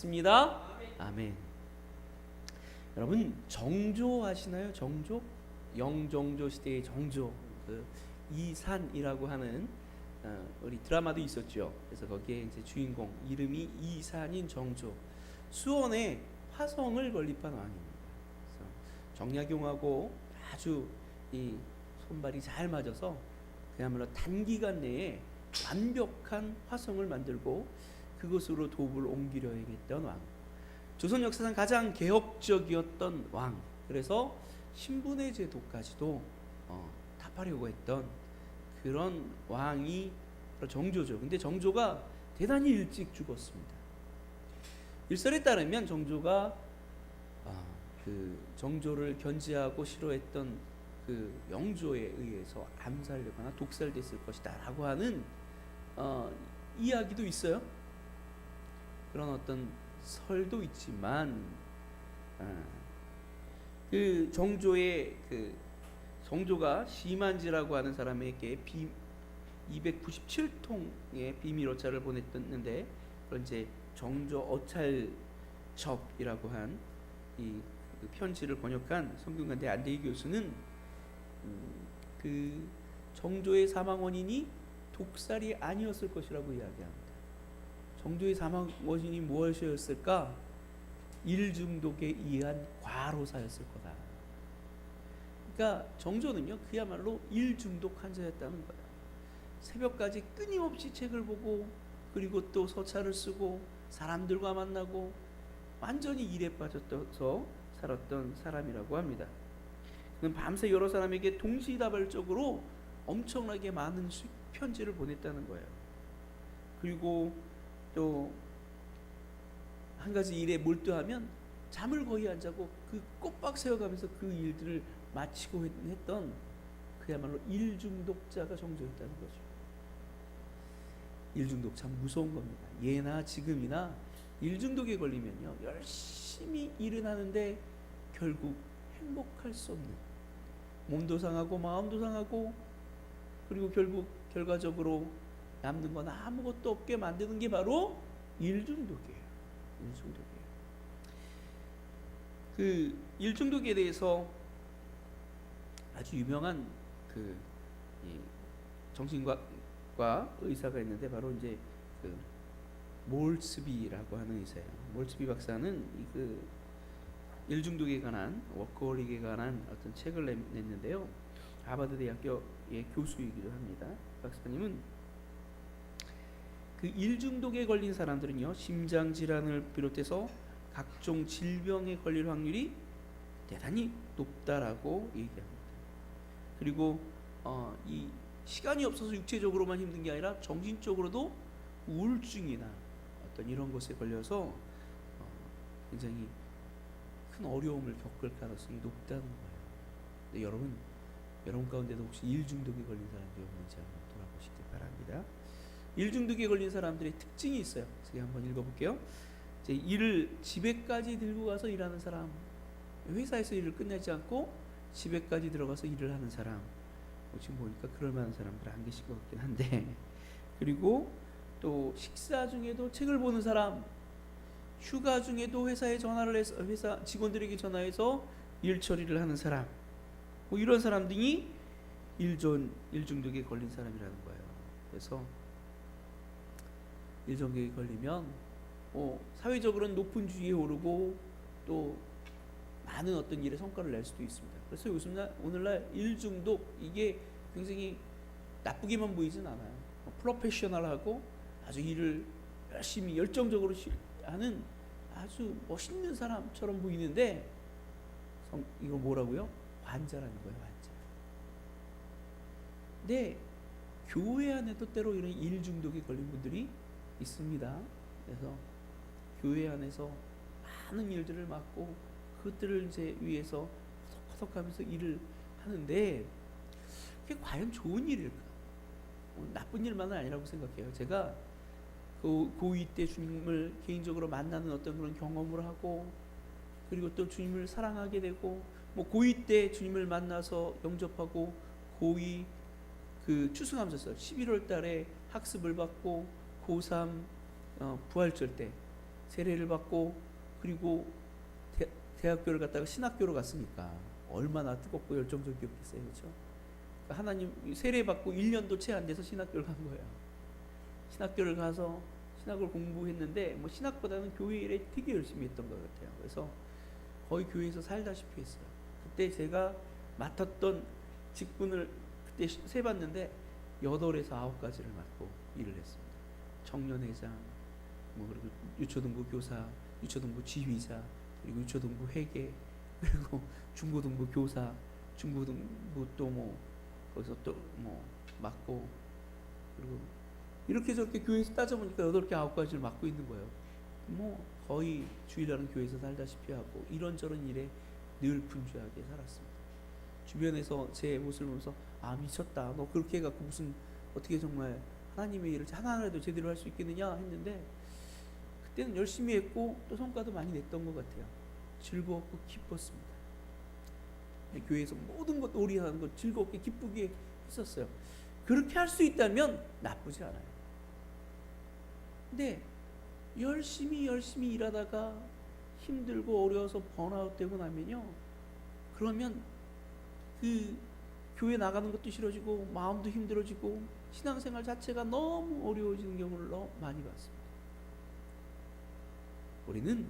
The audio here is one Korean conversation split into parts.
믿습니다. 아멘. 여러분 정조 아시나요? 정조? 영종조 시대의 정조, 그 이산이라고 하는 우리 드라마도 있었죠. 그래서 거기에 이제 주인공 이름이 이산인 정조, 수원에 화성을 건립한 왕입니다. 그래서 정약용하고 아주 이 손발이 잘 맞아서 그야말로 단기간 내에 완벽한 화성을 만들고 그것으로 도읍을 옮기려 했던 왕, 조선 역사상 가장 개혁적이었던 왕, 그래서 신분의 제도까지도 답하려고 했던 그런 왕이 정조죠. 근데 정조가 대단히 일찍 죽었습니다. 일설에 따르면 정조가 그 정조를 견제하고 싫어했던 그 영조에 의해서 암살되거나 독살됐을 것이다 라고 하는 이야기도 있어요. 그런 어떤 설도 있지만 그 정조의 정조가 심한지라고 하는 사람에게 297통의 비밀 어차를 보냈는데, 그런 이제 정조 어찰첩이라고 한 이 편지를 번역한 성균관대 안대희 교수는 그 정조의 사망 원인이 독살이 아니었을 것이라고 이야기합니다. 정조의 사망 원인이 무엇이었을까? 일중독에 의한 과로사였을 거다. 그러니까 정조는요, 그야말로 일중독 환자였다는 거예요. 새벽까지 끊임없이 책을 보고, 그리고 또 서찰을 쓰고, 사람들과 만나고, 완전히 일에 빠져서 살았던 사람이라고 합니다. 그는 밤새 여러 사람에게 동시다발적으로 엄청나게 많은 편지를 보냈다는 거예요. 그리고 또 한 가지 일에 몰두하면 잠을 거의 안 자고 그 꼬박 세워가면서 그 일들을 마치고 했던 그야말로 일중독자가 정조였다는 거죠. 일중독 참 무서운 겁니다. 예나 지금이나 일중독에 걸리면요, 열심히 일은 하는데 결국 행복할 수 없는, 몸도 상하고 마음도 상하고, 그리고 결국 결과적으로 남는 건 아무것도 없게 만드는 게 바로 일중독이에요. 일중독이에요. 그 일중독에 대해서 아주 유명한 그 정신과 의사가 있는데, 바로 이제 그 몰츠비라고 하는 의사예요. 몰츠비 박사는 그 일중독에 관한, 워커홀릭에 관한 어떤 책을 냈는데요. 하버드 대학교의 교수이기도 합니다. 박사님은 그 일중독에 걸린 사람들은요, 심장 질환을 비롯해서 각종 질병에 걸릴 확률이 대단히 높다라고 얘기합니다. 그리고 이 시간이 없어서 육체적으로만 힘든 게 아니라 정신적으로도 우울증이나 어떤 이런 것에 걸려서 굉장히 큰 어려움을 겪을 가능성이 높다는 거예요. 근데 여러분 가운데도 혹시 일중독에 걸린 사람들이 없는지 한번 돌아보시기 바랍니다. 일중독에 걸린 사람들의 특징이 있어요. 제가 한번 읽어볼게요. 이제 일을 집에까지 들고 가서 일하는 사람, 회사에서 일을 끝내지 않고 집에까지 들어가서 일을 하는 사람, 지금 보니까 그럴 만한 사람들 안 계신 것 같긴 한데, 그리고 또 식사 중에도 책을 보는 사람, 휴가 중에도 회사에 전화를 해서 회사 직원들에게 전화해서 일 처리를 하는 사람, 뭐 이런 사람들이 일중독에 걸린 사람이라는 거예요. 그래서 일중독에 걸리면 사회적으로는 높은 지위에 오르고 또 많은 어떤 일에 성과를 낼 수도 있습니다. 그래서 오늘날 일중독, 이게 굉장히 나쁘게만 보이진 않아요. 프로페셔널하고 아주 일을 열심히 열정적으로 하는 아주 멋있는 사람처럼 보이는데, 이거 뭐라고요? 환자라는 거예요, 환자. 근데 교회 안에도 때로 이런 일중독에 걸린 분들이 있습니다. 그래서 교회 안에서 많은 일들을 맡고 그것들을 이제 위해서 허덕허덕하면서 일을 하는데, 그게 과연 좋은 일일까? 나쁜 일만은 아니라고 생각해요. 제가 고2 때 주님을 개인적으로 만나는 어떤 그런 경험을 하고, 그리고 또 주님을 사랑하게 되고, 뭐 고2 때 주님을 만나서 영접하고, 고2 그 추수감사절 11월 달에 학습을 받고, 고3 부활절 때 세례를 받고 그리고 대학교를 갔다가 신학교로 갔으니까 얼마나 뜨겁고 열정적이었겠어요, 그렇죠? 하나님 세례 받고 1년도 채 안 돼서 신학교를 간 거예요. 신학교를 가서 신학을 공부했는데 뭐 신학보다는 교회 일에 되게 열심히 했던 것 같아요. 그래서 거의 교회에서 살다시피 했어요. 그때 제가 맡았던 직분을 그때 세봤는데 8에서 9가지를 맡고 일을 했습니다. 청년회장, 뭐 그리고 유초등부 교사, 유초등부 지휘자, 그리고 유초등부 회계, 그리고 중고등부 교사, 중고등부 또 뭐 거기서 또 뭐 맡고, 그리고 이렇게 저렇게 교회에서 따져보니까 8개 9가지를 맡고 있는 거예요. 뭐 거의 주일날은 교회에서 살다시피 하고 이런저런 일에 늘 분주하게 살았습니다. 주변에서 제 모습을 보면서 아 미쳤다, 너 그렇게 해갖고 무슨 어떻게 정말 하나님의 일을 하나라도 제대로 할 수 있겠느냐 했는데, 그때는 열심히 했고 또 성과도 많이 냈던 것 같아요. 즐거웠고 기뻤습니다. 교회에서 모든 것 놀이하는 것 즐겁게 기쁘게 했었어요. 그렇게 할 수 있다면 나쁘지 않아요. 근데 열심히 일하다가 힘들고 어려워서 번아웃 되고 나면요, 그러면 그 교회 나가는 것도 싫어지고 마음도 힘들어지고 신앙생활 자체가 너무 어려워지는 경우를 너무 많이 봤습니다. 우리는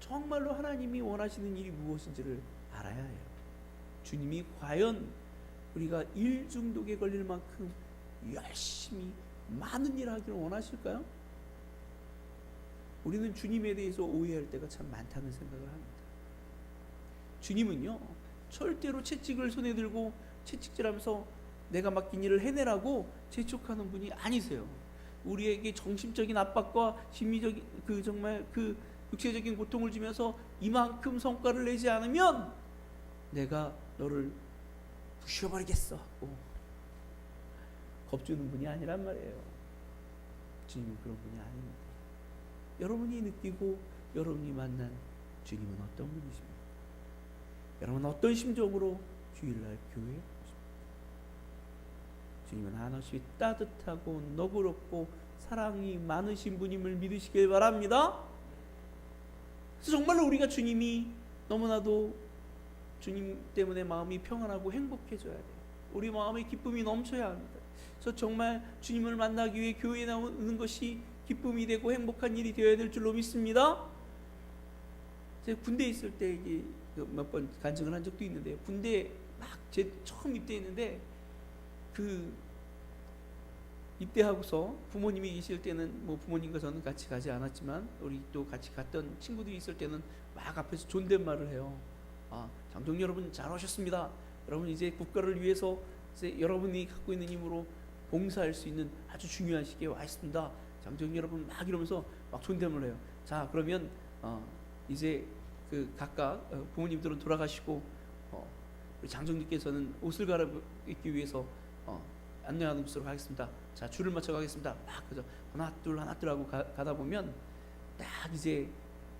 정말로 하나님이 원하시는 일이 무엇인지를 알아야 해요. 주님이 과연 우리가 일 중독에 걸릴 만큼 열심히 많은 일을 하기를 원하실까요? 우리는 주님에 대해서 오해할 때가 참 많다는 생각을 합니다. 주님은요, 절대로 채찍을 손에 들고 채찍질하면서 내가 맡긴 일을 해내라고 재촉하는 분이 아니세요. 우리에게 정신적인 압박과 심리적인 정말 육체적인 고통을 주면서 이만큼 성과를 내지 않으면 내가 너를 부셔버리겠어 하고 겁주는 분이 아니란 말이에요. 주님은 그런 분이 아닙니다. 여러분이 느끼고 여러분이 만난 주님은 어떤 분이십니까? 여러분은 어떤 심정으로 주일날 교회에 오십니까? 주님은 한없이 따뜻하고 너그럽고 사랑이 많으신 분임을 믿으시길 바랍니다. 그래서 정말로 우리가 주님이 너무나도 주님 때문에 마음이 평안하고 행복해져야 돼요. 우리 마음에 기쁨이 넘쳐야 합니다. 그래서 정말 주님을 만나기 위해 교회에 나오는 것이 기쁨이 되고 행복한 일이 되어야 될 줄로 믿습니다. 제가 군대에 있을 때 이게 몇 번 간증을 한 적도 있는데요. 군대에 막 제 처음 입대했는데 입대하고서 부모님이 계실 때는 뭐 부모님과 저는 같이 가지 않았지만 우리 또 같이 갔던 친구들이 있을 때는 막 앞에서 존댓말을 해요. 아, 장정 여러분 잘 오셨습니다. 여러분 이제 국가를 위해서 이제 여러분이 갖고 있는 힘으로 봉사할 수 있는 아주 중요한 시기에 와 있습니다. 장정 여러분 막 이러면서 막 존댓말을 해요. 자, 그러면 이제 각각 부모님들은 돌아가시고 우리 장정님께서는 옷을 갈아입기 위해서 안내하는 곳으로 가겠습니다. 자, 줄을 맞춰 가겠습니다. 막 그죠. 하나 둘 하고 가다 보면 딱 이제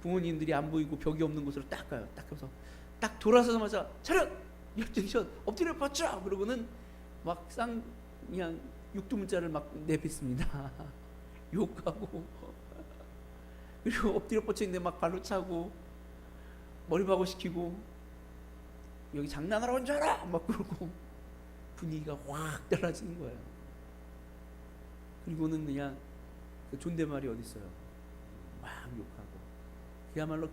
부모님들이 안 보이고 벽이 없는 곳으로 딱 가요. 딱 하면서 딱 돌아서자마자 차렷! 열정션! 엎드려 뻗쳐! 그러고는 막 그냥 육두문자를 막 내뱉습니다. 욕하고 그리고 엎드려 뻗쳐 있는데 막 발로 차고 머리박고 시키고 여기 장난하러 온 줄 알아! 막 그러고 분위기가 확 달라지는 거예요. 그리고는 그냥 존댓말이 어디 있어요. 막 욕하고 그야말로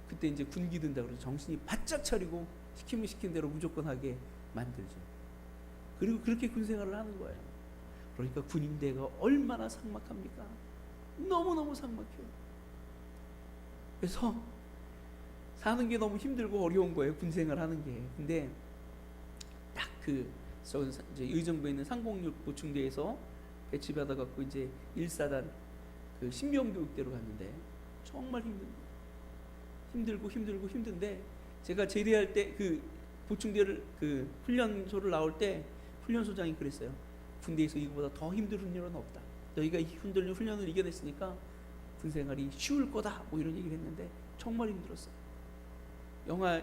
그때 이제 군기 든다 그러죠. 정신이 바짝 차리고 시키면 시킨 대로 무조건 하게 만들죠. 그리고 그렇게 군 생활을 하는 거예요. 그러니까 군인대가 얼마나 삭막합니까? 너무너무 삭막해요. 그래서 사는 게 너무 힘들고 어려운 거예요. 군 생활하는 게. 근데 딱 이제 의정부에 있는 상공육 보충대에서 배치받아갖고 이제 1사단 신병교육대로 갔는데 정말 힘들고 힘든데 제가 제대할 때 보충대를 훈련소를 나올 때 훈련소장이 그랬어요. 군대에서 이거보다 더 힘든 훈련은 없다. 너희가 힘든 훈련을 이겨냈으니까 군생활이 쉬울 거다. 뭐 이런 얘기를 했는데 정말 힘들었어요. 영하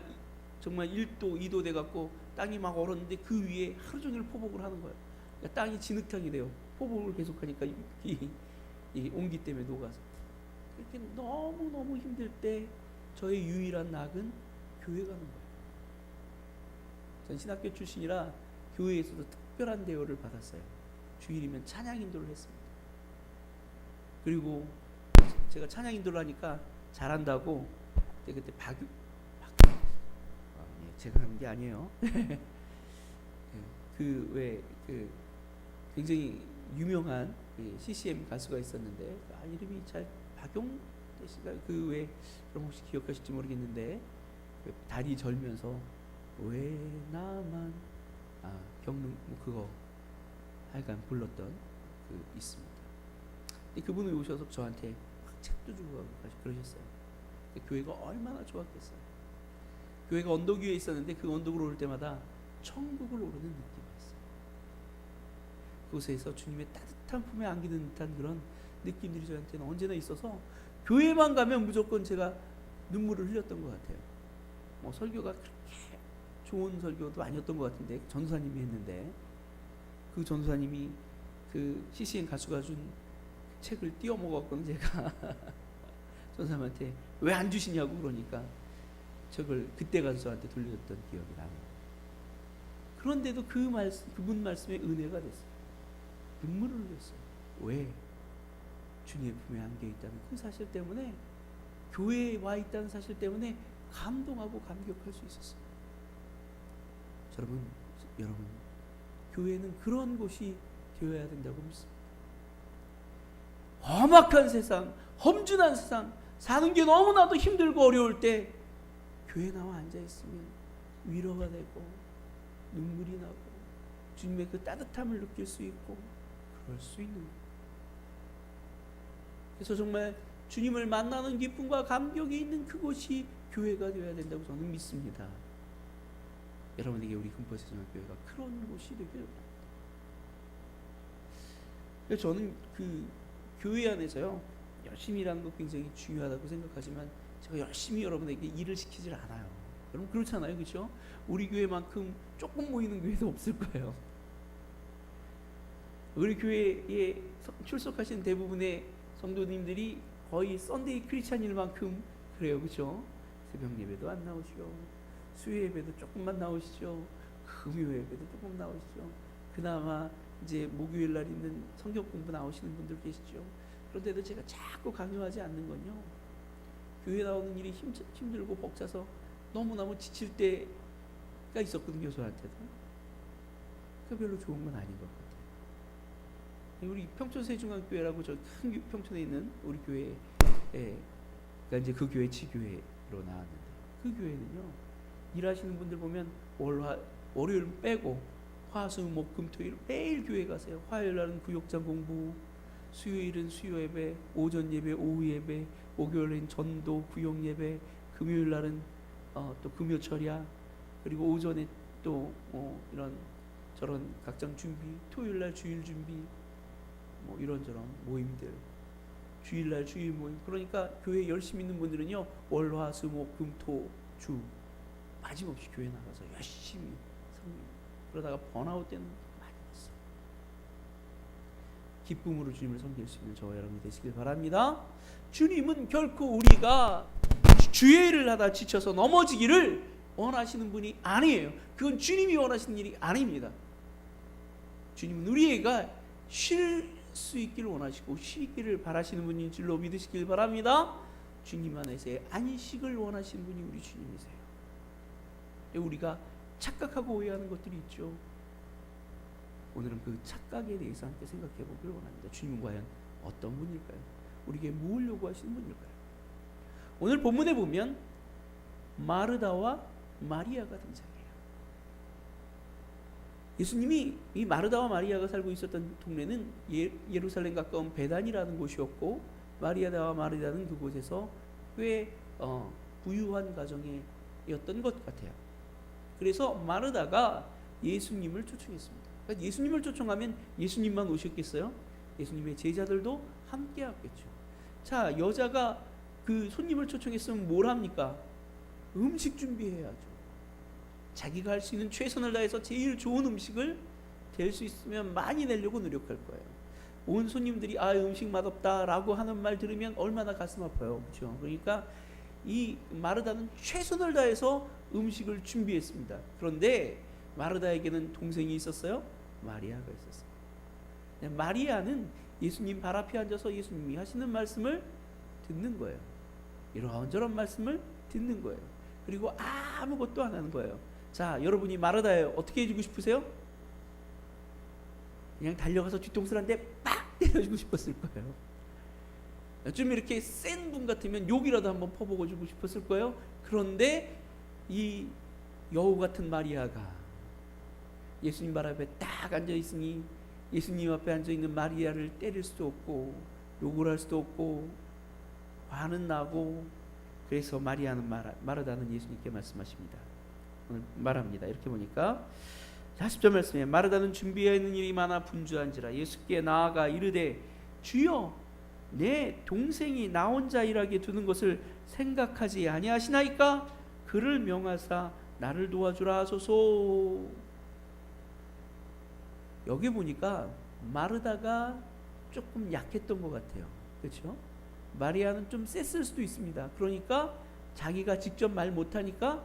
정말 1도 2도 돼갖고 땅이 막 얼었는데 그 위에 하루 종일 포복을 하는 거예요. 그러니까 땅이 진흙탕이 돼요. 포복을 계속하니까 이 온기 때문에 녹아서. 이렇게 너무 힘들 때 저의 유일한 낙은 교회 가는 거예요. 전 신학교 출신이라 교회에서도 특별한 대우를 받았어요. 주일이면 찬양 인도를 했습니다. 그리고 제가 찬양 인도를 하니까 잘한다고 그때 제가 하는 게 아니에요. 그 굉장히 유명한 CCM 가수가 있었는데 이름이 잘 박용 씨가 그왜 그럼 혹시 기억하실지 모르겠는데 다리 절면서 왜 나만 경능 그거 하여간 불렀던 있습니다. 그분이 오셔서 저한테 책도 주고 그러셨어요. 교회가 얼마나 좋았겠어요. 교회가 언덕 위에 있었는데 그 언덕으로 올 때마다 천국을 오르는 느낌이었어요. 그곳에서 주님의 따뜻한 품에 안기는 듯한 그런 느낌들이 저한테는 언제나 있어서 교회만 가면 무조건 제가 눈물을 흘렸던 것 같아요. 설교가 그렇게 좋은 설교도 아니었던 것 같은데 전도사님이 했는데 그 전도사님이 그 CCM 가수가 준 책을 띄워 먹었거든요. 제가 전도사님한테 왜 안 주시냐고 그러니까 저걸 그때 가서 저한테 돌려줬던 기억이 나요. 그런데도 그분 말씀에 은혜가 됐어요. 눈물을 흘렸어요. 왜? 주님의 품에 안겨 있다는 그 사실 때문에, 교회에 와 있다는 사실 때문에 감동하고 감격할 수 있었어요. 여러분, 교회는 그런 곳이 되어야 된다고 믿습니다. 험악한 세상, 험준한 세상, 사는 게 너무나도 힘들고 어려울 때 교회 나와 앉아 있으면 위로가 되고 눈물이 나고 주님의 그 따뜻함을 느낄 수 있고 그럴 수 있는 거예요. 그래서 정말 주님을 만나는 기쁨과 감격이 있는 그곳이 교회가 되어야 된다고 저는 믿습니다. 여러분에게 우리 금포세종교회가 그런 곳이 되길 바랍니다. 저는 그 교회 안에서요, 열심히 일하는 거 굉장히 중요하다고 생각하지만 제가 열심히 여러분에게 일을 시키질 않아요. 여러분 그렇잖아요, 그렇죠? 우리 교회만큼 조금 모이는 교회도 없을 거예요. 우리 교회에 출석하신 대부분의 성도님들이 거의 썬데이 크리스찬일만큼 그래요, 그렇죠? 새벽 예배도 안 나오시죠. 수요 예배도 조금만 나오시죠. 금요 예배도 조금 나오시죠. 그나마 이제 목요일 날 있는 성경 공부 나오시는 분들 계시죠. 그런데도 제가 자꾸 강요하지 않는 건요, 교회 나오는 일이 힘들고 벅차서 너무너무 지칠 때가 있었거든요, 저한테도. 그 별로 좋은 건 아닌 것 같아요. 우리 평촌세중앙교회라고 저 큰 평촌에 있는 우리 교회, 그러니까 이제 그 교회 지교회로 나왔는데, 그 교회는요, 일하시는 분들 보면 월요일 빼고 화, 수, 목, 금, 토일 매일 교회 가세요. 화요일 날은 구역장 공부, 수요일은 수요 예배, 오전 예배, 오후 예배, 목요일은 전도, 구역 예배, 금요일 날은 또 금요 철야, 그리고 오전에 또 이런 저런 각장 준비, 토요일 날 주일 준비, 뭐 이런저런 모임들, 주일 날 주일 모임. 그러니까 교회 열심히 있는 분들은요, 월, 화, 수, 목, 금, 토, 주 빠짐없이 교회 나가서 열심히 섬깁니다. 그러다가 번아웃 때는 많이 왔어요. 기쁨으로 주님을 섬길 수 있는 저와 여러분이 되시길 바랍니다. 주님은 결코 우리가 주의를 하다 지쳐서 넘어지기를 원하시는 분이 아니에요. 그건 주님이 원하시는 일이 아닙니다. 주님은 우리가 쉴 수 있기를 원하시고 쉬기를 바라시는 분인 줄로 믿으시길 바랍니다. 주님 안에서의 안식을 원하시는 분이 우리 주님이세요. 우리가 착각하고 오해하는 것들이 있죠. 오늘은 그 착각에 대해서 함께 생각해 보기를 원합니다. 주님은 과연 어떤 분일까요? 우리에게 뭘 요구하시는 분일까요? 오늘 본문에 보면 마르다와 마리아가 등장해요. 예수님이 이 마르다와 마리아가 살고 있었던 동네는 예루살렘 가까운 베단이라는 곳이었고, 마리아와 마르다는 그곳에서 꽤 부유한 가정이었던 것 같아요. 그래서 마르다가 예수님을 초청했습니다. 그러니까 예수님을 초청하면 예수님만 오셨겠어요? 예수님의 제자들도 함께 왔겠죠. 자, 여자가 그 손님을 초청했으면 뭘 합니까? 음식 준비해야죠. 자기가 할 수 있는 최선을 다해서 제일 좋은 음식을 될 수 있으면 많이 내려고 노력할 거예요. 온 손님들이 아 음식 맛없다라고 하는 말 들으면 얼마나 가슴 아파요. 그렇죠? 그러니까 이 마르다는 최선을 다해서 음식을 준비했습니다. 그런데 마르다에게는 동생이 있었어요. 마리아가 있었어요. 마리아는 예수님 발 앞에 앉아서 예수님이 하시는 말씀을 듣는 거예요. 이런저런 말씀을 듣는 거예요. 그리고 아무것도 안 하는 거예요. 자, 여러분이 마르다에 어떻게 해주고 싶으세요? 그냥 달려가서 뒤통수를 한 대 빡 때려주고 싶었을 거예요. 좀 이렇게 센 분 같으면 욕이라도 한번 퍼보고 주고 싶었을 거예요. 그런데 이 여우 같은 마리아가 예수님 발 앞에 딱 앉아 있으니 예수님 앞에 앉아 있는 마리아를 때릴 수도 없고 욕을 할 수도 없고 화는 나고, 그래서 마르다는 예수님께 말씀하십니다. 오늘 말합니다. 이렇게 보니까 40절 말씀에 마르다는 준비하여 있는 일이 많아 분주한지라 예수께 나아가 이르되 주여 내 동생이 나 혼자 일하게 두는 것을 생각하지 아니하시나이까? 그를 명하사 나를 도와주라 하소서. 여기 보니까 마르다가 조금 약했던 것 같아요. 그렇죠? 마리아는 좀 셌을 수도 있습니다. 그러니까 자기가 직접 말 못하니까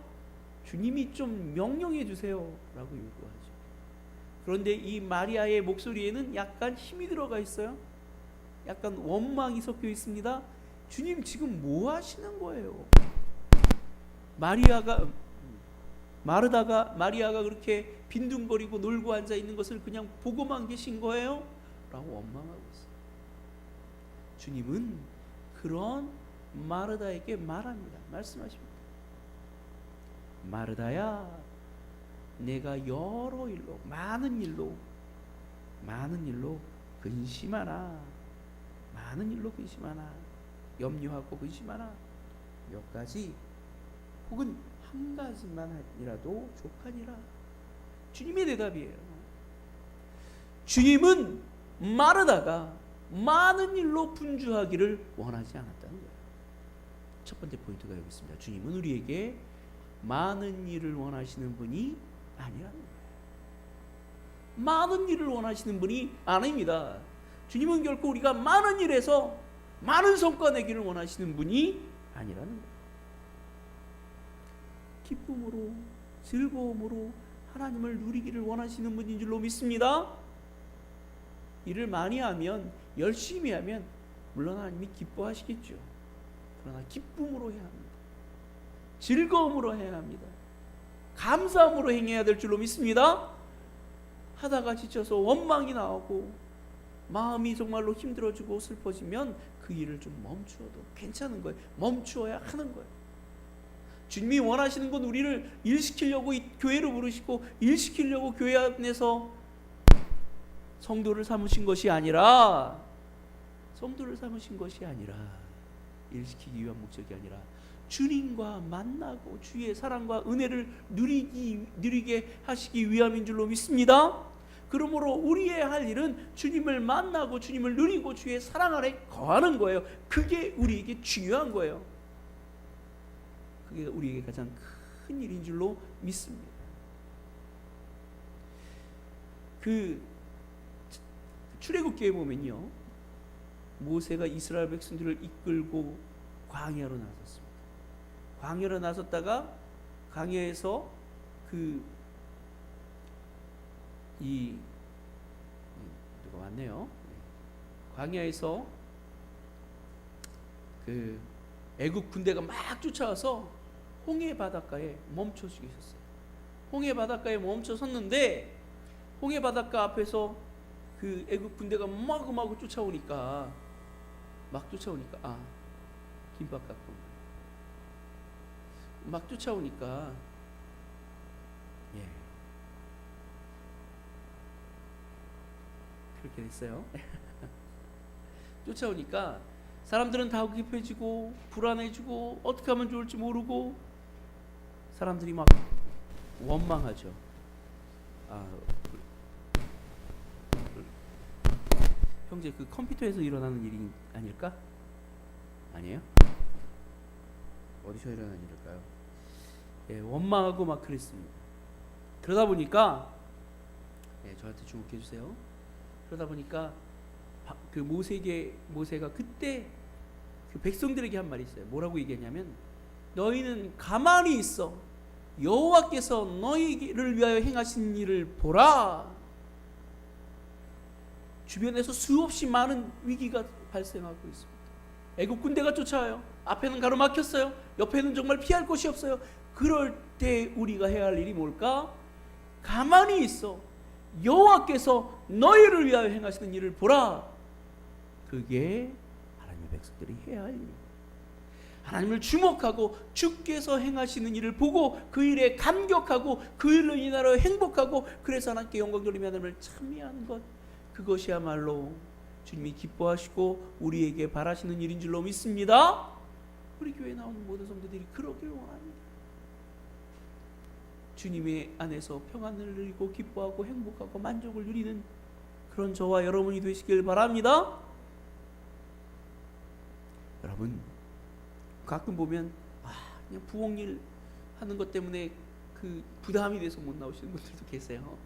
주님이 좀 명령해 주세요 라고 요구하죠. 그런데 이 마리아의 목소리에는 약간 힘이 들어가 있어요. 약간 원망이 섞여 있습니다. 주님 지금 뭐 하시는 거예요? 마리아가 그렇게 빈둥거리고 놀고 앉아 있는 것을 그냥 보고만 계신 거예요? 라고 원망하고 있어요. 주님은 그런 마르다에게 말씀하십니다. 마르다야, 내가 여러 일로 많은 일로 근심하나, 염려하고 근심하나, 몇 가지 혹은 한 가지만이라도 족하니라. 주님의 대답이에요. 주님은 마르다가 많은 일로 분주하기를 원하지 않았다는 거예요. 첫 번째 포인트가 여기 있습니다. 주님은 우리에게 많은 일을 원하시는 분이 아니라는 거예요. 많은 일을 원하시는 분이 아닙니다. 주님은 결코 우리가 많은 일에서 많은 성과 내기를 원하시는 분이 아니라는 거예요. 기쁨으로, 즐거움으로 하나님을 누리기를 원하시는 분인 줄로 믿습니다. 일을 많이 하면, 열심히 하면 물론 하나님이 기뻐하시겠죠. 그러나 기쁨으로 해야 합니다. 즐거움으로 해야 합니다. 감사함으로 행해야 될 줄로 믿습니다. 하다가 지쳐서 원망이 나오고 마음이 정말로 힘들어지고 슬퍼지면 그 일을 좀 멈추어도 괜찮은 거예요. 멈추어야 하는 거예요. 주님이 원하시는 건 우리를 일시키려고 교회로 부르시고 일시키려고 교회 안에서 성도를 삼으신 것이 아니라 일시키기 위한 목적이 아니라 주님과 만나고 주의 사랑과 은혜를 누리게 하시기 위함인 줄로 믿습니다. 그러므로 우리의 할 일은 주님을 만나고 주님을 누리고 주의 사랑 아래 거하는 거예요. 그게 우리에게 중요한 거예요. 그게 우리에게 가장 큰 일인 줄로 믿습니다. 그 출애굽기에 보면요, 모세가 이스라엘 백성들을 이끌고 광야로 나섰습니다. 광야로 나섰다가 광야에서 누가 왔네요. 광야에서 애국 군대가 막 쫓아와서 홍해 바닷가에 멈춰 있었어요. 홍해 바닷가에 멈춰 섰는데 홍해 바닷가 앞에서 그 애국 군대가 마구마구 쫓아오니까 김밥 갖고 막 쫓아오니까 그렇게 됐어요. 쫓아오니까 사람들은 다 급해지고 불안해지고 어떻게 하면 좋을지 모르고 사람들이 막 원망하죠. 형제, 그 컴퓨터에서 일어나는 일이 아닐까? 아니에요? 어디서 일어나는 일일까요? 원망하고 막 그랬습니다. 그러다 보니까 저한테 주목해 주세요. 그러다 보니까 그 모세가 그때 그 백성들에게 한 말이 있어요. 뭐라고 얘기했냐면 너희는 가만히 있어. 여호와께서 너희를 위하여 행하신 일을 보라. 주변에서 수없이 많은 위기가 발생하고 있습니다. 애국 군대가 쫓아와요. 앞에는 가로막혔어요. 옆에는 정말 피할 곳이 없어요. 그럴 때 우리가 해야 할 일이 뭘까? 가만히 있어. 여호와께서 너희를 위하여 행하시는 일을 보라. 그게 하나님의 백성들이 해야 할 일입니다. 하나님을 주목하고 주께서 행하시는 일을 보고 그 일에 감격하고 그 일로 인하여 행복하고 그래서 하나님께 영광 돌리며 하나님을 찬미하는 것, 그것이야말로 주님이 기뻐하시고 우리에게 바라시는 일인 줄로 믿습니다. 우리 교회에 나오는 모든 성도들이 그러기를 원합니다. 주님의 안에서 평안을 누리고 기뻐하고 행복하고 만족을 누리는 그런 저와 여러분이 되시길 바랍니다. 여러분, 가끔 보면 그냥 부엌일 하는 것 때문에 그 부담이 돼서 못 나오시는 분들도 계세요.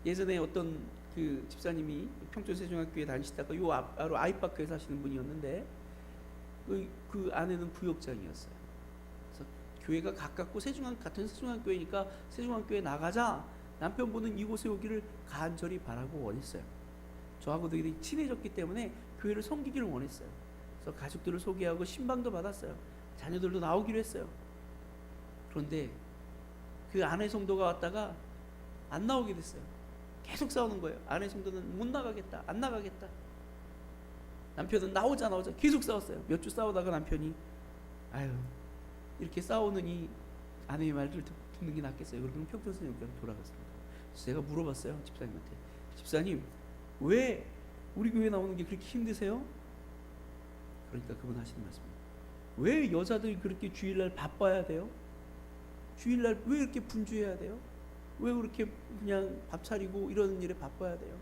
예전에 어떤 그 집사님이 평촌세종학교에 다니시다가 요 바로 아이파크에 사시는 분이었는데 그 아내는 부역장이었어요. 그래서 교회가 가깝고 같은 세종학교니까 세종학교에 나가자 남편분은 이곳에 오기를 간절히 바라고 원했어요. 저하고도 되게 친해졌기 때문에 교회를 섬기기를 원했어요. 그래서 가족들을 소개하고 신방도 받았어요. 자녀들도 나오기로 했어요. 그런데 그 아내 성도가 왔다가 안 나오게 됐어요. 계속 싸우는 거예요. 아내 성도는 못 나가겠다, 안 나가겠다. 남편은 나오자 계속 싸웠어요. 몇 주 싸우다가 남편이 아유 이렇게 싸우느니 아내의 말을 듣는 게 낫겠어요. 그러면 평촌선생님께로 돌아갔습니다. 그래서 제가 물어봤어요. 집사님한테, 집사님 왜 우리 교회 나오는 게 그렇게 힘드세요? 그러니까 그분 하시는 말씀입니다. 왜 여자들이 그렇게 주일날 바빠야 돼요? 주일날 왜 이렇게 분주해야 돼요? 왜 그렇게 그냥 밥 차리고 이러는 일에 바빠야 돼요?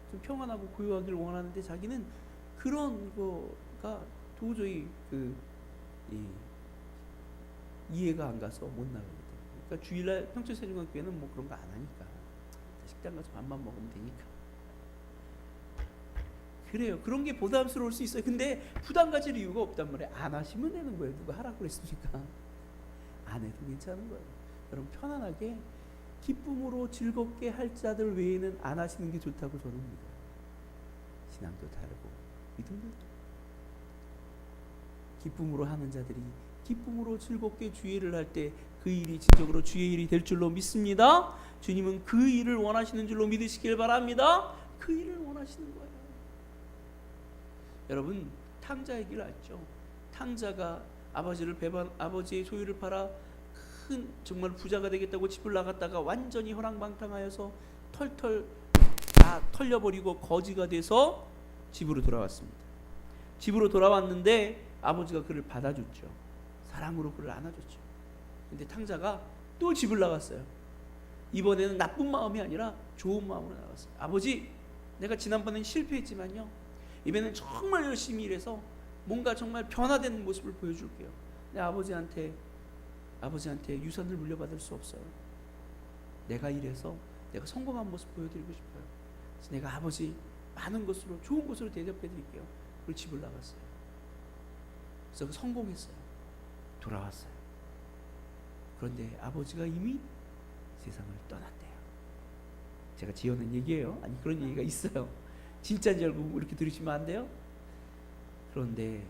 좀 평안하고 고요하기를 원하는데 자기는 그런 거가 도저히 이해가 안 가서 못 나가거든요. 그러니까 주일날 평촌세종학교에는 뭐 그런 거 안 하니까 식당 가서 밥만 먹으면 되니까 그래요. 그런 게 부담스러울 수 있어요. 근데 부담 가질 이유가 없단 말이에요. 안 하시면 되는 거예요. 누가 하라고 그랬습니까? 안 해도 괜찮은 거예요. 여러분 편안하게 기쁨으로 즐겁게 할 자들 외에는 안 하시는 게 좋다고 저는 믿어요. 신앙도 다르고 믿음도 다르고 기쁨으로 하는 자들이 기쁨으로 즐겁게 주일을 할 때 그 일이 진정으로 주의 일이 될 줄로 믿습니다. 주님은 그 일을 원하시는 줄로 믿으시길 바랍니다. 그 일을 원하시는 거예요. 여러분 탕자 얘기를 알죠? 탕자가 아버지의 소유를 팔아 큰 정말 부자가 되겠다고 집을 나갔다가 완전히 허랑방탕하여서 털털 다 털려버리고 거지가 돼서 집으로 돌아왔습니다. 집으로 돌아왔는데 아버지가 그를 받아줬죠. 사랑으로 그를 안아줬죠. 근데 탕자가 또 집을 나갔어요. 이번에는 나쁜 마음이 아니라 좋은 마음으로 나갔어요. 아버지, 내가 지난번엔 실패했지만요, 이번에는 정말 열심히 일해서 뭔가 정말 변화된 모습을 보여줄게요. 근데 아버지한테 유산을 물려받을 수 없어요. 내가 일해서 내가 성공한 모습 보여드리고 싶어요. 그래서 내가 아버지 많은 것으로 좋은 것으로 대접해드릴게요. 그리고 집을 나갔어요. 그래서 성공했어요. 돌아왔어요. 그런데 아버지가 이미 세상을 떠났대요. 제가 지어낸 얘기예요. 아니 그런 얘기가 있어요. 진짜인 줄 알고 이렇게 들으시면 안 돼요. 그런데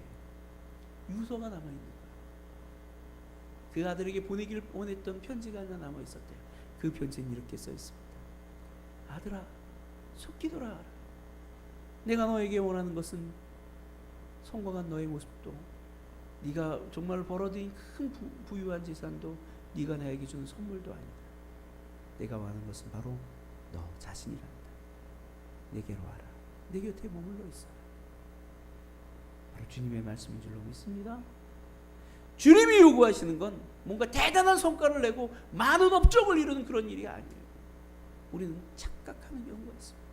유서가 남아있는 거예요. 그 아들에게 보내기를 원했던 편지가 하나 남아있었대요. 그 편지는 이렇게 써있습니다. 아들아, 속히 돌아와라. 내가 너에게 원하는 것은 성공한 너의 모습도, 네가 정말 벌어들인 큰 부유한 재산도, 네가 나에게 주는 선물도 아니다. 내가 원하는 것은 바로 너 자신이란다. 내게로 와라. 내 곁에 머물러 있어라. 바로 주님의 말씀인 줄로 믿습니다. 주님이 요구하시는 건 뭔가 대단한 성과를 내고 많은 업적을 이루는 그런 일이 아니에요. 우리는 착각하는 경우가 있습니다.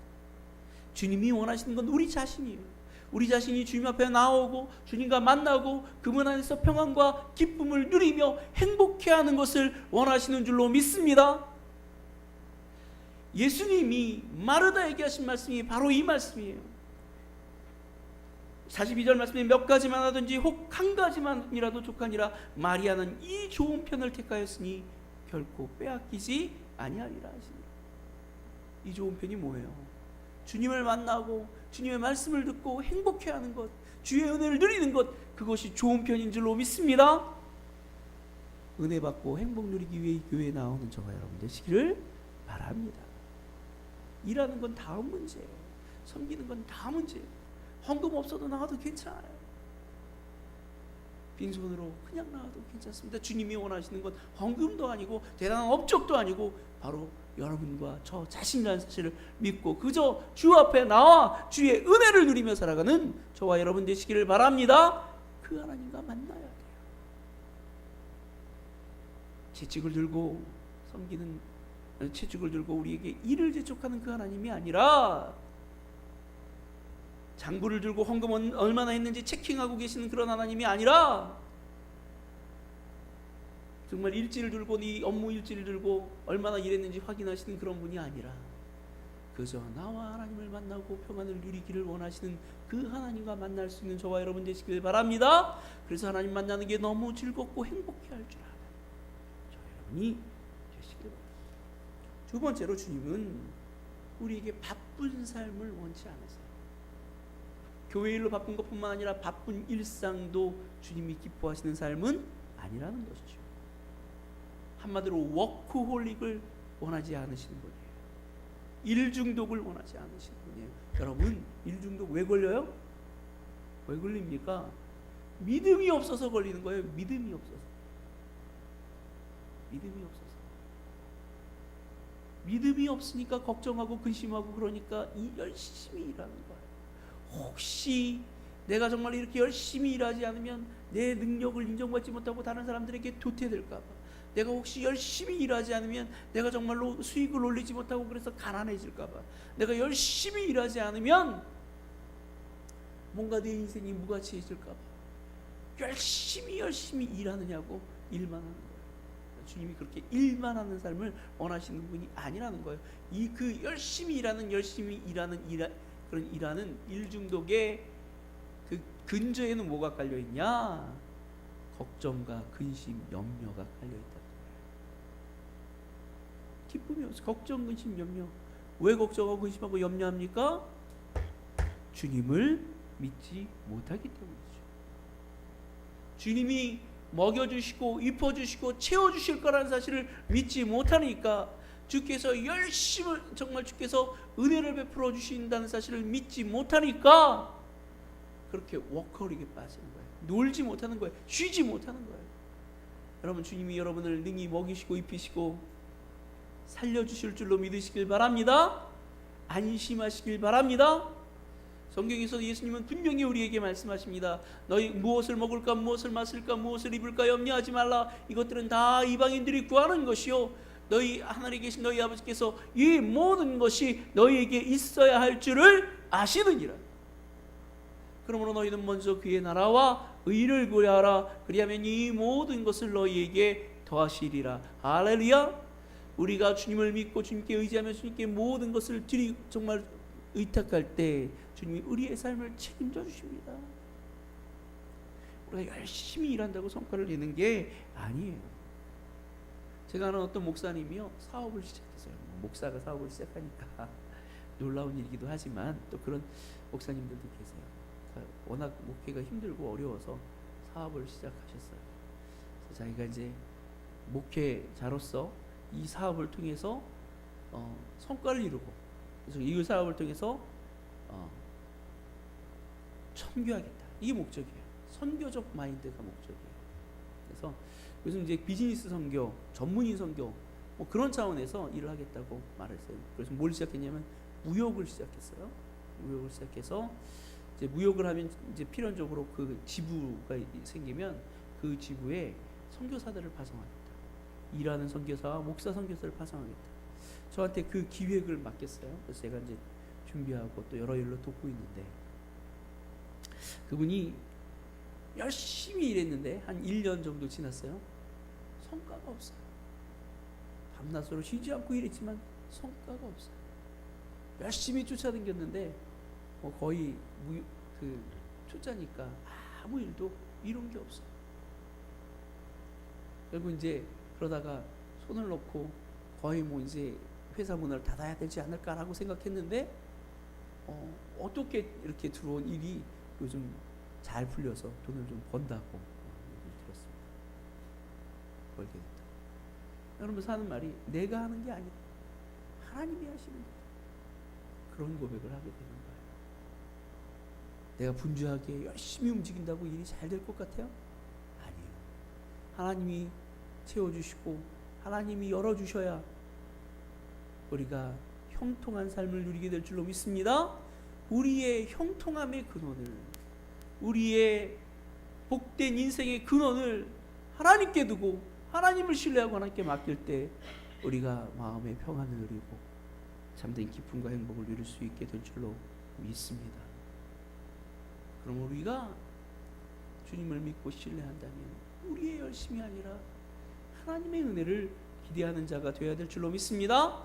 주님이 원하시는 건 우리 자신이에요. 우리 자신이 주님 앞에 나오고 주님과 만나고 그분 안에서 평안과 기쁨을 누리며 행복해하는 것을 원하시는 줄로 믿습니다. 예수님이 마르다에게 하신 말씀이 바로 이 말씀이에요. 42절 말씀에 몇 가지만 하든지 혹 한 가지만이라도 족하니라 마리아는 이 좋은 편을 택하였으니 결코 빼앗기지 아니하리라 하시니. 이 좋은 편이 뭐예요? 주님을 만나고 주님의 말씀을 듣고 행복해하는 것, 주의 은혜를 누리는 것, 그것이 좋은 편인 줄로 믿습니다. 은혜 받고 행복 누리기 위해 이 교회에 나오는 저와 여러분 되시기를 바랍니다. 일하는 건 다음 문제예요. 섬기는 건 다음 문제예요. 헌금 없어도 나와도 괜찮아요. 빈손으로 그냥 나와도 괜찮습니다. 주님이 원하시는 건 헌금도 아니고 대단한 업적도 아니고 바로 여러분과 저 자신이라는 사실을 믿고 그저 주 앞에 나와 주의 은혜를 누리며 살아가는 저와 여러분 되시기를 바랍니다. 그 하나님과 만나야 돼요. 채찍을 들고 섬기는, 채찍을 들고 우리에게 일을 재촉하는 그 하나님이 아니라 장부를 들고 헌금은 얼마나 했는지 체킹하고 계시는 그런 하나님이 아니라 정말 일지를 들고 네 업무 일지를 들고 얼마나 일했는지 확인하시는 그런 분이 아니라 그저 나와 하나님을 만나고 평안을 누리기를 원하시는 그 하나님과 만날 수 있는 저와 여러분 되시길 바랍니다. 그래서 하나님 만나는 게 너무 즐겁고 행복해 할 줄 아는 저 여러분이 되시길 바랍니다. 두 번째로 주님은 우리에게 바쁜 삶을 원치 않으세요. 교회 일로 바쁜 것뿐만 아니라 바쁜 일상도 주님이 기뻐하시는 삶은 아니라는 것이죠. 한마디로 워크홀릭을 원하지 않으시는 분이에요. 일중독을 원하지 않으시는 분이에요. 여러분, 일중독 왜 걸려요? 왜 걸립니까? 믿음이 없어서 걸리는 거예요. 믿음이 없어서. 믿음이 없어서. 믿음이 없으니까 걱정하고 근심하고 그러니까 열심히 일하는 거예요. 혹시 내가 정말 이렇게 열심히 일하지 않으면 내 능력을 인정받지 못하고 다른 사람들에게 도태될까 봐, 내가 혹시 열심히 일하지 않으면 내가 정말로 수익을 올리지 못하고 그래서 가난해질까 봐, 내가 열심히 일하지 않으면 뭔가 내 인생이 무가치해질까 봐 열심히 일하느냐고 일만 하는 거예요. 주님이 그렇게 일만 하는 삶을 원하시는 분이 아니라는 거예요. 이 그 열심히 일하는 그런 일하는 일중독의 그 근저에는 뭐가 깔려 있냐? 걱정과 근심, 염려가 깔려 있다. 기쁨이 없어. 걱정, 근심, 염려. 왜 걱정하고 근심하고 염려합니까? 주님을 믿지 못하기 때문이죠. 주님이 먹여주시고 입혀주시고 채워주실 거라는 사실을 믿지 못하니까, 주께서 열심히 정말 주께서 은혜를 베풀어 주신다는 사실을 믿지 못하니까 그렇게 워커홀릭에 빠지는 거예요. 놀지 못하는 거예요. 쉬지 못하는 거예요. 여러분, 주님이 여러분을 능히 먹이시고 입히시고 살려주실 줄로 믿으시길 바랍니다. 안심하시길 바랍니다. 성경에서 예수님은 분명히 우리에게 말씀하십니다. 너희 무엇을 먹을까, 무엇을 마실까, 무엇을 입을까 염려하지 말라. 이것들은 다 이방인들이 구하는 것이요, 너희 하늘에 계신 너희 아버지께서 이 모든 것이 너희에게 있어야 할 줄을 아시느니라. 그러므로 너희는 먼저 그의 나라와 의를 구하라. 그리하면 이 모든 것을 너희에게 더하시리라. 할렐루야. 우리가 주님을 믿고 주님께 의지하며 주님께 모든 것을 정말 의탁할 때 주님이 우리의 삶을 책임져 주십니다. 우리가 열심히 일한다고 성과를 내는 게 아니에요. 제가 아는 어떤 목사님이요, 사업을 시작했어요. 목사가 사업을 시작하니까 놀라운 일이기도 하지만 또 그런 목사님들도 계세요. 워낙 목회가 힘들고 어려워서 사업을 시작하셨어요. 그래서 자기가 이제 목회자로서 이 사업을 통해서 성과를 이루고, 그래서 이 사업을 통해서 선교하겠다. 이게 목적이에요. 선교적 마인드가 목적이에요. 그래서 요즘 이제 비즈니스 선교, 전문인 선교 뭐 그런 차원에서 일을 하겠다고 말했어요. 그래서 뭘 시작했냐면 무역을 시작했어요. 무역을 시작해서 이제 무역을 하면 이제 필연적으로 그 지부가 생기면 그 지부에 선교사들을 파송하겠다. 일하는 선교사와 목사 선교사를 파송하겠다. 저한테 그 기획을 맡겼어요. 그래서 제가 이제 준비하고 또 여러 일로 돕고 있는데, 그분이 열심히 일했는데 한 1년 정도 지났어요. 성과가 없어요. 밤낮으로 쉬지 않고 일했지만 성과가 없어요. 열심히 쫓아다녔는데 거의 초짜니까 아무 일도 이룬 게 없어요. 결국 이제 그러다가 손을 놓고 거의 이제 회사 문을 닫아야 되지 않을까라고 생각했는데 어떻게 이렇게 들어온 일이 요즘 잘 풀려서 돈을 좀 번다고 얘기를 들었습니다. 벌게 됐다. 여러분 사는 말이 내가 하는 게 아니다. 하나님이 하시는 거다. 그런 고백을 하게 되는 거예요. 내가 분주하게 열심히 움직인다고 일이 잘 될 것 같아요? 아니에요. 하나님이 채워주시고 하나님이 열어주셔야 우리가 형통한 삶을 누리게 될 줄로 믿습니다. 우리의 형통함의 근원을, 우리의 복된 인생의 근원을 하나님께 두고 하나님을 신뢰하고 하나님께 맡길 때 우리가 마음의 평안을 누리고 참된 기쁨과 행복을 누릴 수 있게 될 줄로 믿습니다. 그럼 우리가 주님을 믿고 신뢰한다면 우리의 열심이 아니라 하나님의 은혜를 기대하는 자가 되어야 될 줄로 믿습니다.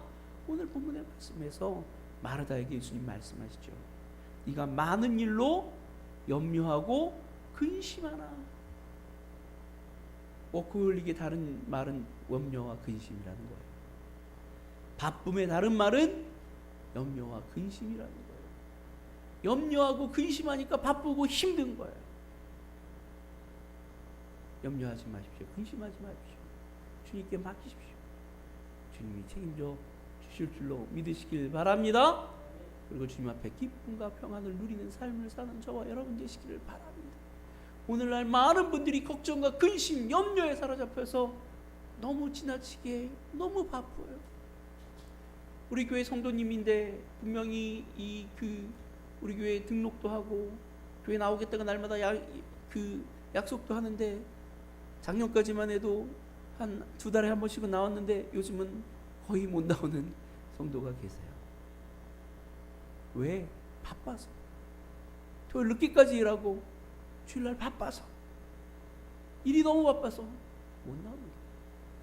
오늘 본문의 말씀에서 마르다에게 예수님 말씀하시죠. 네가 많은 일로 염려하고 근심하나. 워크홀릭의 다른 말은 염려와 근심이라는 거예요. 바쁨의 다른 말은 염려와 근심이라는 거예요. 염려하고 근심하니까 바쁘고 힘든 거예요. 염려하지 마십시오. 근심하지 마십시오. 주님께 맡기십시오. 주님이 책임져 주실 줄로 믿으시길 바랍니다. 그리고 주님 앞에 기쁨과 평안을 누리는 삶을 사는 저와 여러분 되시기를 바랍니다. 오늘날 많은 분들이 걱정과 근심, 염려에 사로잡혀서 너무 지나치게 너무 바빠요. 우리 교회 성도님인데 분명히 우리 교회 등록도 하고 교회 나오겠다고 날마다 약속도 하는데 작년까지만 해도 한 2달에 한 번씩은 나왔는데 요즘은 거의 못 나오는 성도가 계세요. 왜? 바빠서. 토요일 늦게까지 일하고 주일날 바빠서, 일이 너무 바빠서 못 나오는 거예요.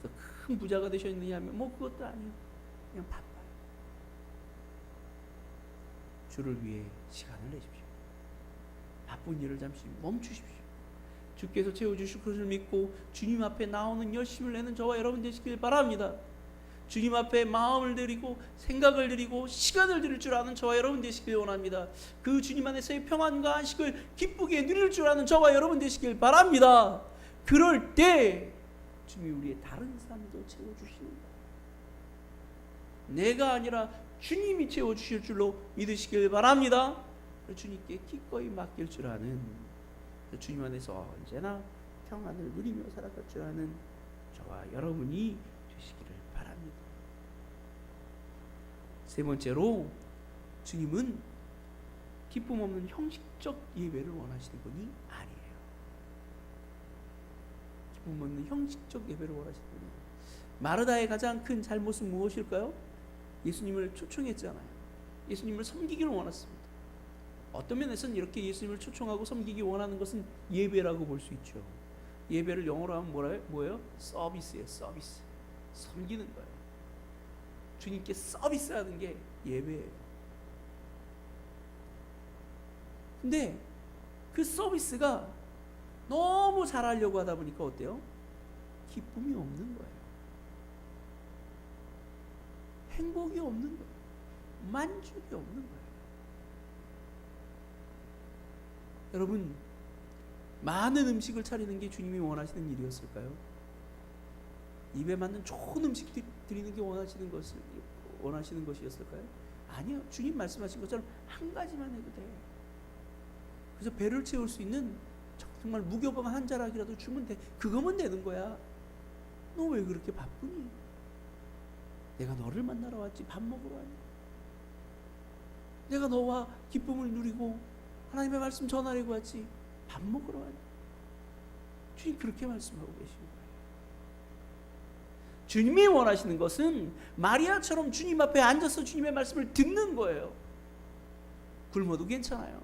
그래서 큰 부자가 되셨느냐 하면 그것도 아니에요. 그냥 바빠요. 주를 위해 시간을 내십시오. 바쁜 일을 잠시 멈추십시오. 주께서 채워주실 것을 믿고 주님 앞에 나오는 열심을 내는 저와 여러분 되시길 바랍니다. 주님 앞에 마음을 드리고 생각을 드리고 시간을 드릴 줄 아는 저와 여러분 되시길 원합니다. 그 주님 안에서의 평안과 안식을 기쁘게 누릴 줄 아는 저와 여러분 되시길 바랍니다. 그럴 때 주님이 우리의 다른 삶도 채워주시는 거예요. 내가 아니라 주님이 채워주실 줄로 믿으시길 바랍니다. 주님께 기꺼이 맡길 줄 아는, 주님 안에서 언제나 평안을 누리며 살아갈 줄 아는 저와 여러분이 되시기를 바랍니다. 세 번째로, 주님은 기쁨 없는 형식적 예배를 원하시는 분이 아니에요. 기쁨 없는 형식적 예배를 원하시는 분이 아니에요. 마르다의 가장 큰 잘못은 무엇일까요? 예수님을 초청했잖아요. 예수님을 섬기기를 원했습니다. 어떤 면에서는 이렇게 예수님을 초청하고 섬기기 원하는 것은 예배라고 볼 수 있죠. 예배를 영어로 하면 뭐예요? 서비스예요. 서비스. 섬기는 거예요. 주님께 서비스하는 게 예배예요. 근데 그 서비스가 너무 잘하려고 하다 보니까 어때요? 기쁨이 없는 거예요. 행복이 없는 거예요. 만족이 없는 거예요. 여러분, 많은 음식을 차리는 게 주님이 원하시는 일이었을까요? 입에 맞는 좋은 음식 드리는 게 원하시는 것이었을까요? 아니요. 주님 말씀하신 것처럼 한 가지만 해도 돼. 그래서 배를 채울 수 있는 정말 무교병 한 자락이라도 주면 돼. 그거면 되는 거야. 너 왜 그렇게 바쁘니? 내가 너를 만나러 왔지, 밥 먹으러 왔니? 내가 너와 기쁨을 누리고 하나님의 말씀 전하려고 왔지, 밥 먹으러 왔니? 주님 그렇게 말씀하고 계신 거예요. 주님이 원하시는 것은 마리아처럼 주님 앞에 앉아서 주님의 말씀을 듣는 거예요. 굶어도 괜찮아요.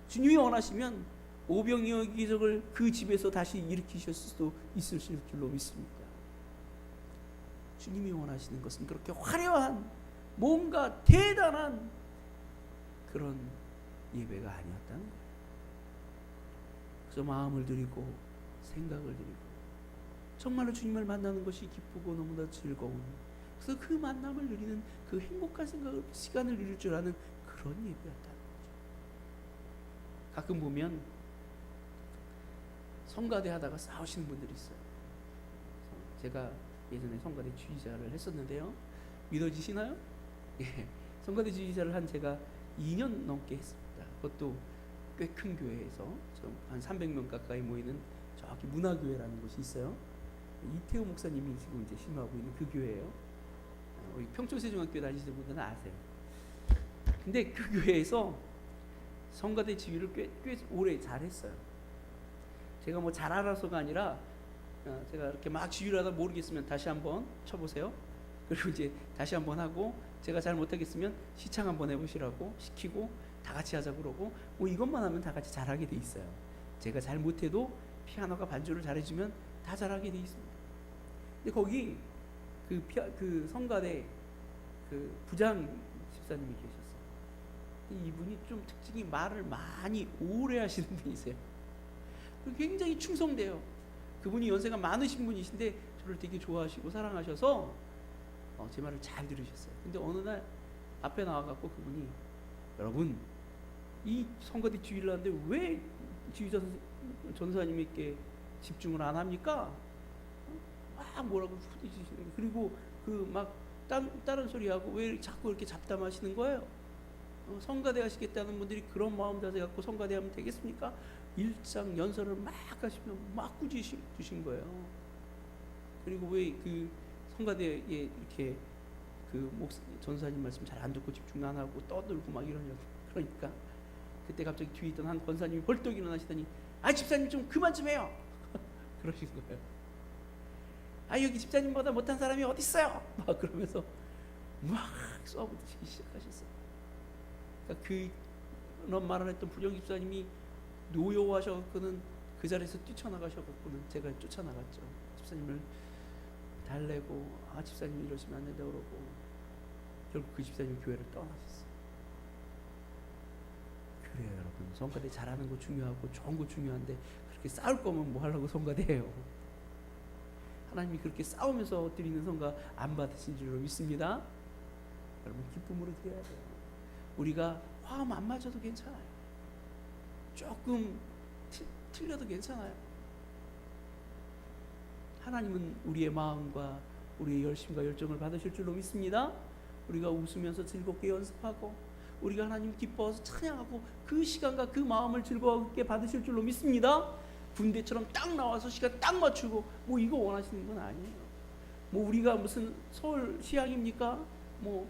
주님이 원하시면 오병이어 기적을 그 집에서 다시 일으키실 수도 있으실 줄로 믿습니다. 주님이 원하시는 것은 그렇게 화려한 뭔가 대단한 그런 예배가 아니었다는 거예요. 그래서 마음을 드리고 생각을 드리고 정말로 주님을 만나는 것이 기쁘고 너무나 즐거운, 그래서 그 만남을 누리는 그 행복한 시간을 누릴 줄 아는 그런 예배였다는 거죠. 가끔 보면 성가대 하다가 싸우시는 분들이 있어요. 제가 예전에 성가대 지휘자를 했었는데요. 믿어지시나요? 예, 성가대 지휘자를 한 제가 2년 넘게 했습니다. 그것도 꽤 큰 교회에서 한 300명 가까이 모이는 저기 문화교회라는 곳이 있어요. 이태호 목사님이 지금 이제 신부하고 있는 그 교회예요. 우리 평촌세종학교 다니시는 분들은 아세요. 근데 그 교회에서 성가대 지휘를 꽤 오래 잘했어요. 제가 뭐 잘 알아서가 아니라 제가 이렇게 막 지휘를 하다 모르겠으면 다시 한번 쳐보세요. 그리고 이제 다시 한번 하고, 제가 잘 못하겠으면 시창 한번 해보시라고 시키고 다 같이 하자 그러고, 뭐 이것만 하면 다 같이 잘하게 돼 있어요. 제가 잘 못해도 피아노가 반주를 잘해주면 다 잘하게 돼 있습니다. 근데 거기 그 성가대 그 부장 집사님이 계셨어요. 이분이 좀 특징이 말을 많이 오래 하시는 분이세요. 굉장히 충성돼요. 그분이 연세가 많으신 분이신데 저를 되게 좋아하시고 사랑하셔서 제 말을 잘 들으셨어요. 근데 어느 날 앞에 나와갖고 그분이, 여러분 이 성가대 지휘를 하는데 왜 지휘자 전사님에게 집중을 안 합니까? 막 뭐라고 후지시는, 그리고 그 막 다른 소리하고 왜 자꾸 이렇게 잡담하시는 거예요? 성가대 하시겠다는 분들이 그런 마음 자세 갖고 성가대 하면 되겠습니까? 일장 연설을 막 하시면 막 꾸짖으신 거예요. 그리고 왜 그 성가대에 이렇게 그 전사님 말씀 잘 안 듣고 집중 안 하고 떠들고 막 이러냐고. 그러니까 그때 갑자기 뒤에 있던 한 권사님이 벌떡 일어나시더니, 아 집사님 좀 그만 좀 해요. 그러신 거예요. 아 여기 집사님보다 못한 사람이 어디 있어요? 막 그러면서 막 쏘아붙이기 시작하셨어요. 그러니까 그런 말을 했던 부정 집사님이 노여워하셔갖고는 그 자리에서 뛰쳐나가셔갖고는 제가 쫓아나갔죠. 집사님을 달래고, 아 집사님 이러시면 안 된다 그러고, 결국 그 집사님 교회를 떠나셨어요. 그래요 여러분, 성가대 잘하는 거 중요하고 좋은 거 중요한데 그렇게 싸울 거면 뭐 하려고 성가대예요. 하나님이 그렇게 싸우면서 드리는 성가 안 받으신 줄로 믿습니다. 여러분 기쁨으로 드려야 돼요. 우리가 화음 안 맞아도 괜찮아요. 조금 틀려도 괜찮아요. 하나님은 우리의 마음과 우리의 열심과 열정을 받으실 줄로 믿습니다. 우리가 웃으면서 즐겁게 연습하고 우리가 하나님 기뻐서 찬양하고 그 시간과 그 마음을 즐겁게 받으실 줄로 믿습니다. 군대처럼 딱 나와서 시간 딱 맞추고 뭐 이거 원하시는 건 아니에요. 뭐 우리가 무슨 서울 시향입니까? 뭐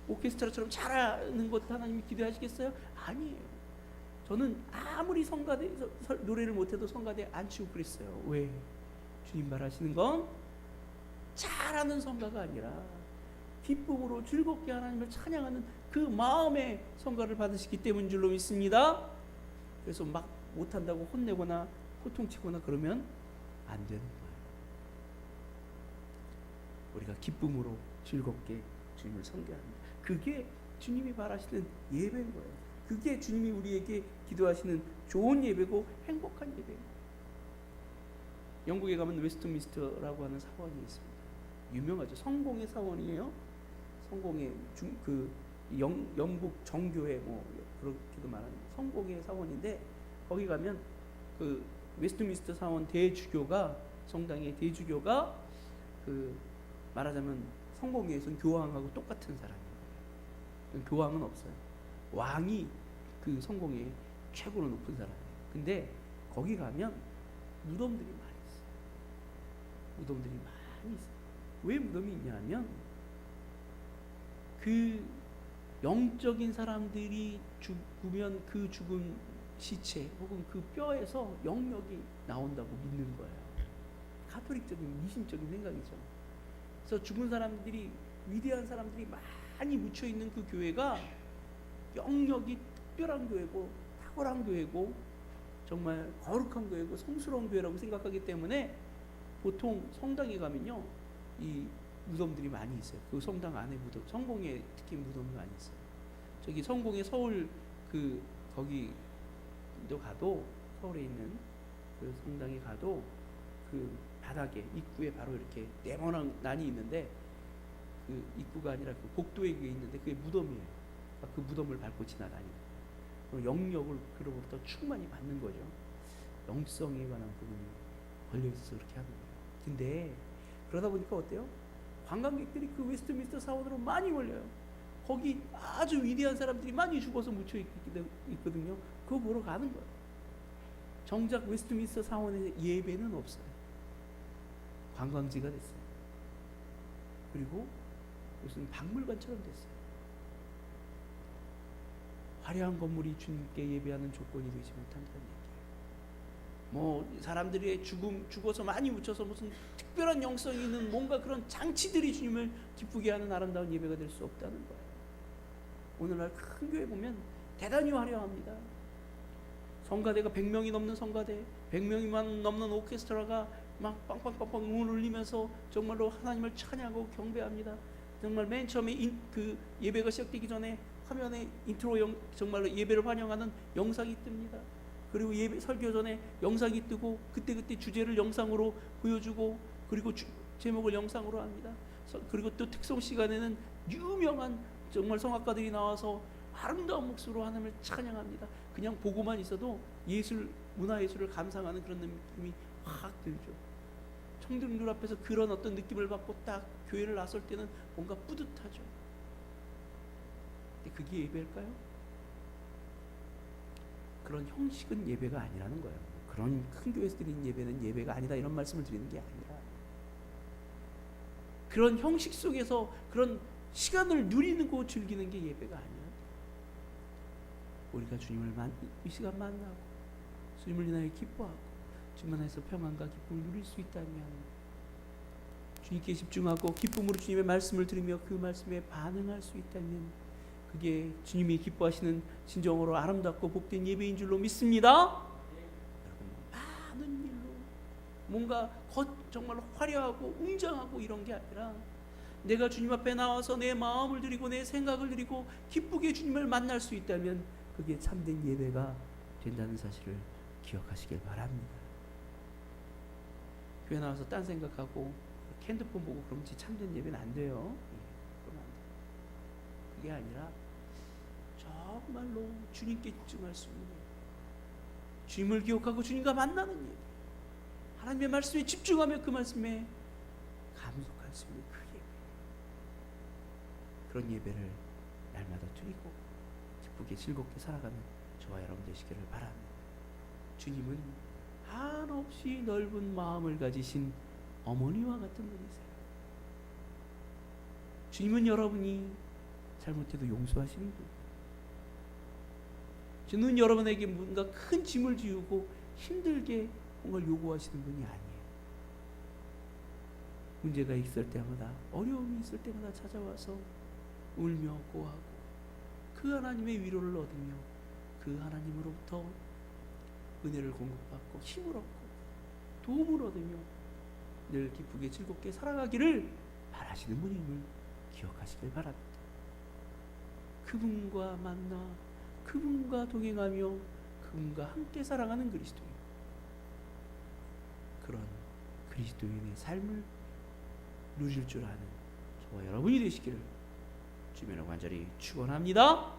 오케스트라처럼 잘하는 것 하나님이 기대하시겠어요? 아니에요. 저는 아무리 성가대 노래를 못해도 성가대 안 치고 그랬어요. 왜? 주님 말하시는 건 잘하는 성가가 아니라 기쁨으로 즐겁게 하나님을 찬양하는 그 마음의 성가를 받으시기 때문인 줄로 믿습니다. 그래서 막 못한다고 혼내거나 호통치거나 그러면 안 되는 거예요. 우리가 기쁨으로 즐겁게 주님을 섬겨합니다. 그게 주님이 바라시는 예배인 거예요. 그게 주님이 우리에게 기도하시는 좋은 예배고 행복한 예배예요. 영국에 가면 웨스트민스터라고 하는 사원이 있습니다. 유명하죠. 성공의 사원이에요. 성공의 영국 정교회 뭐 그렇게도 말하는 성공의 사원인데, 거기 가면 그 웨스트민스터 사원 대주교가, 성당의 대주교가 그 말하자면 성공회에서는 교황하고 똑같은 사람이에요. 교황은 없어요. 왕이 그 성공회 최고로 높은 사람이에요. 근데 거기 가면 무덤들이 많이 있어요. 무덤들이 많이 있어요. 왜 무덤이 있냐면 그 영적인 사람들이 죽으면 그 죽은 시체 혹은 그 뼈에서 영역이 나온다고 믿는 거예요. 가톨릭적인 미신적인 생각이죠. 그래서 죽은 사람들이, 위대한 사람들이 많이 묻혀 있는 그 교회가 영역이 특별한 교회고 탁월한 교회고 정말 거룩한 교회고 성스러운 교회라고 생각하기 때문에 보통 성당에 가면요, 이 무덤들이 많이 있어요. 그 성당 안에 무덤, 성공에 특히 무덤이 많이 있어요. 저기 성공에 서울 그 거기도 가도, 서울에 있는 그 성당에 가도 그 바닥에 입구에 바로 이렇게 네모난 난이 있는데, 그 입구가 아니라 그 복도에 있는데 그게 무덤이에요. 그 무덤을 밟고 지나다니는 영역을 그로부터 충만히 받는 거죠. 영성에 관한 부분이 걸려있어서 그렇게 하는 거예요. 근데 그러다 보니까 어때요? 관광객들이 그 웨스트민스터 사원으로 많이 몰려요. 거기 아주 위대한 사람들이 많이 죽어서 묻혀 있거든요. 그거 보러 가는 거예요. 정작 웨스트민스터 사원의 예배는 없어요. 관광지가 됐어요. 그리고 무슨 박물관처럼 됐어요. 화려한 건물이 주님께 예배하는 조건이 되지 못한다는 얘기예요. 뭐 사람들이 죽어서 많이 묻혀서 무슨 특별한 영성이 있는 뭔가 그런 장치들이 주님을 기쁘게 하는 아름다운 예배가 될 수 없다는 거예요. 오늘날 큰 교회 보면 대단히 화려합니다. 성가대가 100명이 넘는 성가대, 100명이 넘는 오케스트라가 막 빵빵빵빵 음을 울리면서 정말로 하나님을 찬양하고 경배합니다. 정말 맨 처음에 그 예배가 시작되기 전에 화면에 인트로 정말로 예배를 환영하는 영상이 뜹니다. 그리고 예배 설교 전에 영상이 뜨고 그때 주제를 영상으로 보여주고, 그리고 제목을 영상으로 합니다. 그리고 또 특송 시간에는 유명한 정말 성악가들이 나와서 아름다운 목소리로 하나님을 찬양합니다. 그냥 보고만 있어도 문화예술을 감상하는 그런 느낌이 확 들죠. 청중들 앞에서 그런 어떤 느낌을 받고 딱 교회를 나설 때는 뭔가 뿌듯하죠. 근데 그게 예배일까요? 그런 형식은 예배가 아니라는 거예요. 그런 큰 교회에서 드리는 예배는 예배가 아니다, 이런 말씀을 드리는 게 아니라, 그런 형식 속에서 그런 시간을 누리고 즐기는 게 예배가 아니야. 우리가 주님을 이 시간 만나고 주님을 인하여 기뻐하고 주님 안에서 평안과 기쁨을 누릴 수 있다면, 주님께 집중하고 기쁨으로 주님의 말씀을 들으며 그 말씀에 반응할 수 있다면, 그게 주님이 기뻐하시는 진정으로 아름답고 복된 예배인 줄로 믿습니다. 여러분, 많은 일로 뭔가 정말 화려하고 웅장하고 이런 게 아니라, 내가 주님 앞에 나와서 내 마음을 드리고 내 생각을 드리고 기쁘게 주님을 만날 수 있다면 그게 참된 예배가 된다는 사실을 기억하시길 바랍니다. 교회 나와서 딴 생각하고 핸드폰 보고 그러면 참된 예배는 안 돼요. 그러면 안 돼요. 그게 아니라 정말로 주님께 집중할 수 있는 예배, 주님을 기억하고 주님과 만나는 예배, 하나님의 말씀에 집중하며 그 말씀에 감속할 수 있는 그 예배, 그런 예배를 날마다 드리고 기쁘게 즐겁게 살아가는 저와 여러분 되시기를 바랍니다. 주님은 한없이 넓은 마음을 가지신 어머니와 같은 분이세요. 주님은 여러분이 잘못해도 용서하시는 분, 주님은 여러분에게 뭔가 큰 짐을 지우고 힘들게 뭔가를 요구하시는 분이 아니에요. 문제가 있을 때마다, 어려움이 있을 때마다 찾아와서 울며 고하고 그 하나님의 위로를 얻으며 그 하나님으로부터 은혜를 공급받고 힘을 얻고 도움을 얻으며 늘 기쁘게 즐겁게 살아가기를 바라시는 분임을 기억하시길 바랍니다. 그분과 만나 그분과 동행하며 그분과 함께 살아가는 그리스도인, 그런 그리스도인의 삶을 누릴 줄 아는 저와 여러분이 되시기를 주님으로 간절히 축원합니다.